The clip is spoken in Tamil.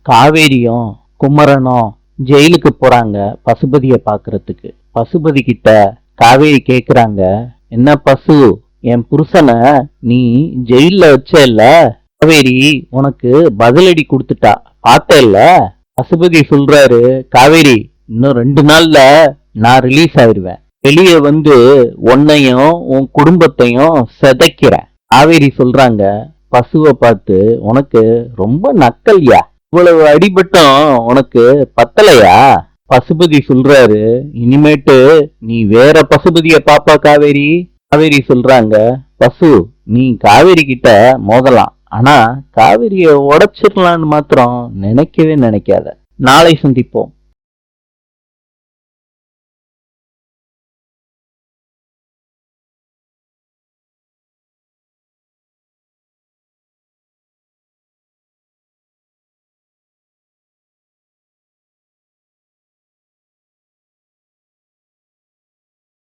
காவேரியும் குமரனும் ஜெயிலுக்கு போறாங்க பசுபதிய பாக்குறதுக்கு. பசுபதி கிட்ட காவேரி கேக்குறாங்க, என்ன பசு, என் புருஷனை நீ ஜெயில வச்சல்ல, காவேரி உனக்கு பதிலடி கொடுத்துட்டா பார்த்தல்ல. பசுபதி சொல்றாரு, காவேரி இன்னும் 2 நாள்ல நான் ரிலீஸ் ஆயிருவேன், வெளியே வந்து உன்னையும் உன் குடும்பத்தையும் சிதைக்கிறேன். காவேரி சொல்றாங்க பசுவை பார்த்து, உனக்கு ரொம்ப நக்கல்யா, இவ்வளவு அடிபட்டும் உனக்கு பத்தலையா? பசுபதி சொல்றாரு, இனிமேட்டு நீ வேற பசுபதிய பாப்பா காவேரி. காவேரி சொல்றாங்க, பசு நீ காவேரி கிட்ட மோதலாம், ஆனா காவேரிய உடைச்சிடலான்னு மாத்திரம் நினைக்கவே நினைக்காத. நாளை சந்திப்போம்.